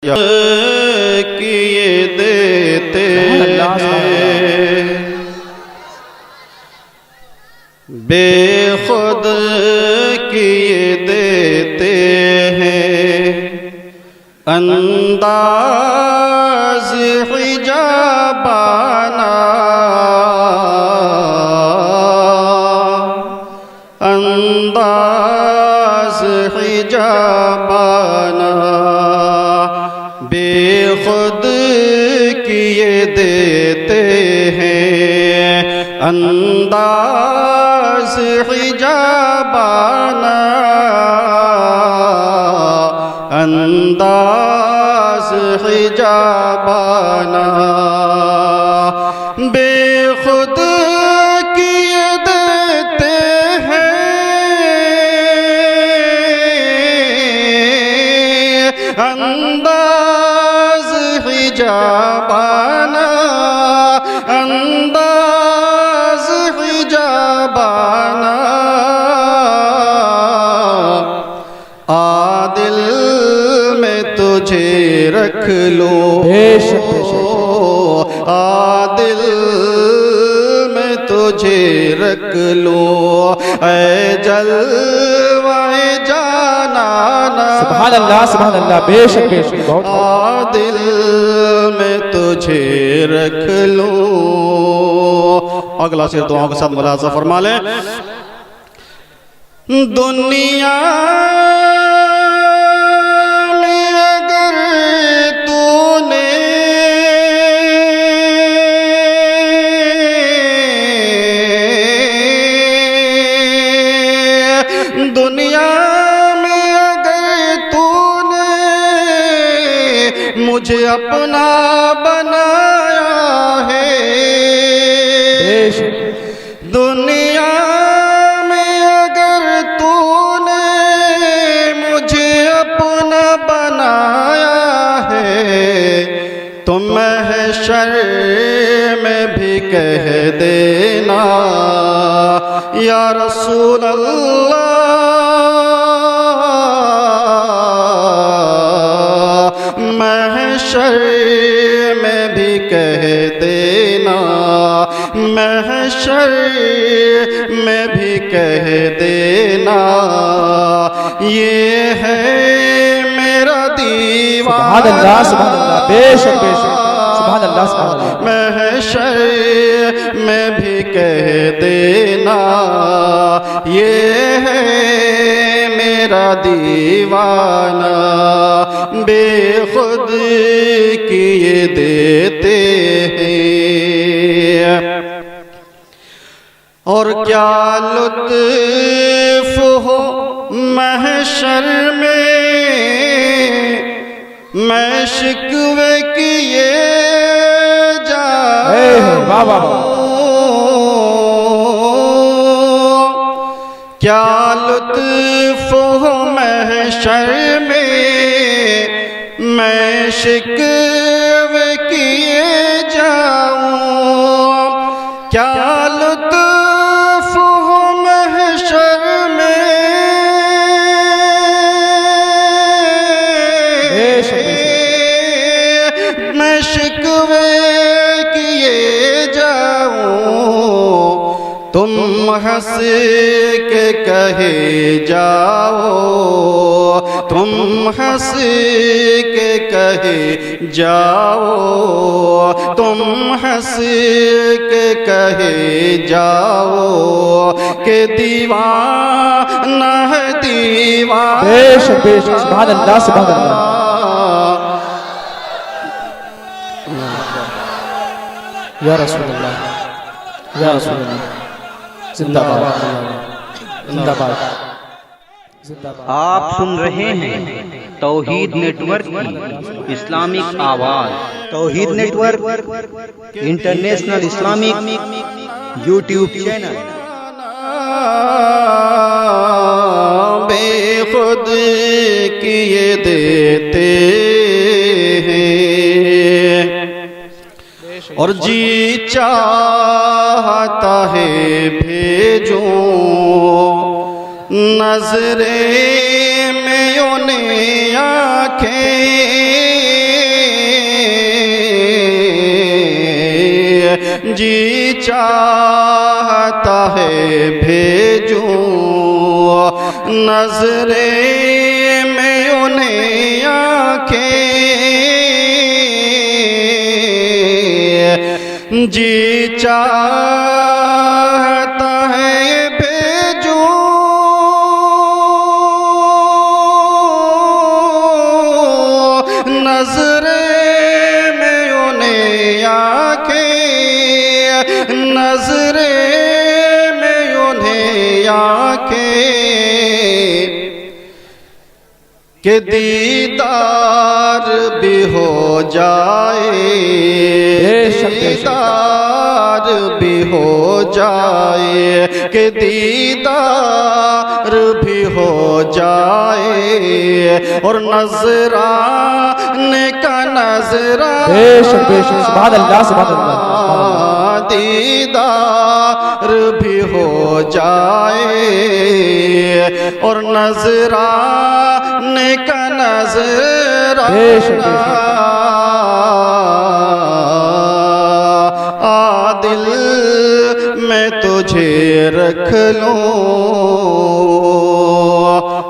किए देते हैं, बेखुद किए देते हैं, अंदाज हिजाबाना, अंदाज हिजाबाना, बेखुद किए देते हैं, अंदाज हिजाबाना, अंदाज हिजाबाना, बेखुद किए देते हैं, अंदाज हिजाबाना, अंदाज हिजाबाना, आदिल में तुझे रख लो, आदिल में तुझे रख लो, ऐ जलवाए जानाना, सुभान अल्लाह, बेशक बेशक, बहुत आदिल में तुझे रख लो। अगला शेर दुआओं के साथ मुलाजा फरमा लें। दुनिया में अगर तूने दुनिया में अगर तूने मुझे अपना बनाया है, दुनिया में अगर तूने मुझे अपना बनाया है, तो महशर में भी कह देना या रसूल अल्लाह, महशर में भी कह देना, महशर में भी कह देना, ये है मेरा दीवाना, सुभान अल्लाह, बेशक बेशक, सुभान अल्लाह, महशर में भी कह देना, ये है मेरा दीवाना, बेखुद किए देते हैं। और क्या लुत्फ हो महशर में, मैं शिकवे किए जाऊं, क्या लुत्फ हो महशर में, मैं शिकवे किए जाऊं, क्या लुत्फ हो महशर में, मैं शिकवे किए जाऊं, तुम हंस के कहे जाओ, तुम हंस के कहे जाओ, तुम हंस के कहे जाओ, के दीवाना है दीवाना, बेशक बेशक, सुभान अल्लाह, सुभान अल्लाह, या रसूल अल्लाह, या रसूल अल्लाह, जिंदाबाद जिंदाबाद जिंदाबाद। आप सुन रहे हैं तौहीद नेटवर्क की इस्लामिक आवाज, Tauheed network international Islamic YouTube channel. बेखुद किए देते हैं और जी चाहता है भेजूं नजरे में उन्हें आंखें जी चाहता है भेजूं नजरे में उन्हें आंखें, जी चाहता है भेजूं नजरे में उन्हें आंखें, नजरे में उन्हें आंखें के दीदार भी हो जाए, दीदार भी हो जाए, के दीदार भी हो जाए और नजराने का नजराना, सुभान अल्लाह सुभान अल्लाह, दीदार भी हो जाए और नजराने का नजराना, आ दिल मैं तुझे रख लूं।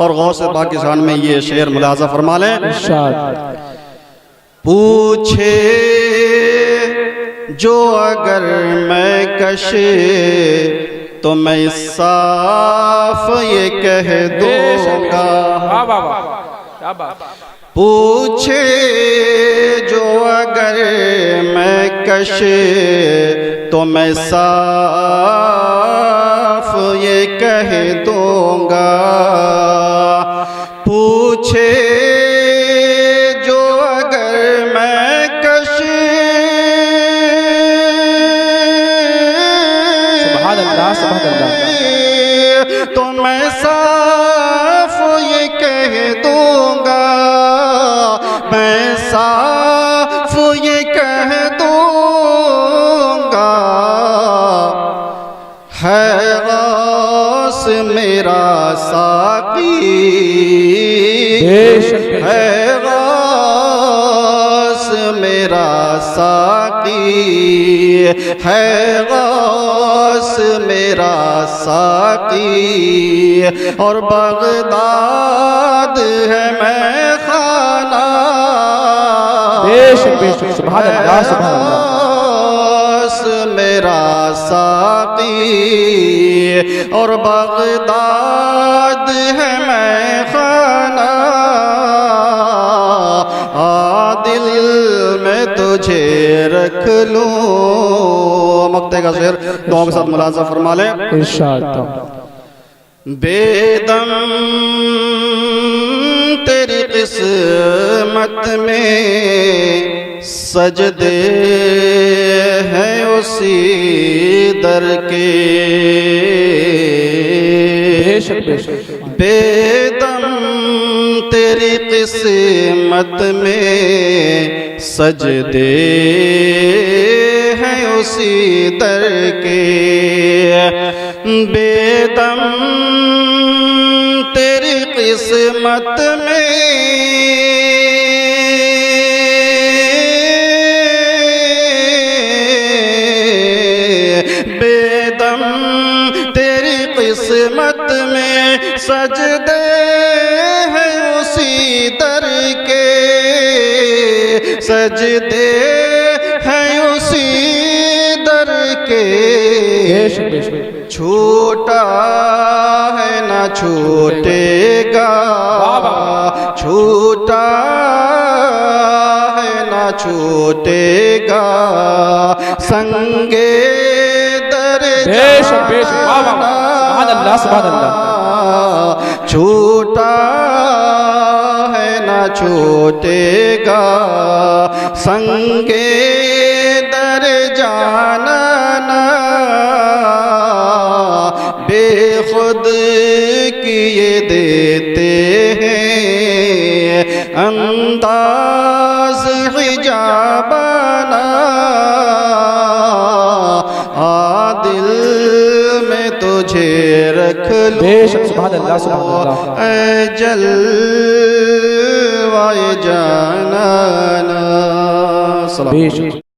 और गौस पाकिस्तान में ये शेर मुलाजा फरमा लें। इरशाद। पूछे जो अगर मैं कशे तो मैं साफ ये कह दूंगा, पूछे जो अगर मैं कशे तो मैं साफ ये कह दूंगा, पूछे जो अगर मैं कशे, सुभान अल्लाह सुभान अल्लाह, तो मैं साफ ये कह दूंगा, मैं साफ ये कह दूंगा, है गौस मेरा साकी, है गौस मेरा साकी, है गौस मेरा साकी और बगदाद है मैं खाना, सुभान अल्लाह सुभान अल्लाह, गौस मेरा साकी और बगदाद है मैं खाना, आ दिल में तुझे रख लूं। मक्ते का शेर दुआ के साथ मुलाजा फरमा ले। इरशाद। बेदम तेरी किस्मत में सजदे हैं उसी दर के, बेदम तेरी किस्मत में सजदे हैं उसी दर के, बेदम तेरी किस्मत में बेदम तेरी किस्मत में सजदे हैं उसी दर के, सजदे हैं उसी दर के, छूटा है ना छूटेगा, छूटा है ना छूटेगा, संगे दर जाना, छूटा है ना छूटेगा, संगे दर जाना, बेखुद किए देते हैं अंदाज हिजाबाना, आ दिल में तुझे रख लूं, सुभान अल्लाह सुभान अल्लाह, ऐ जलवाए जाना।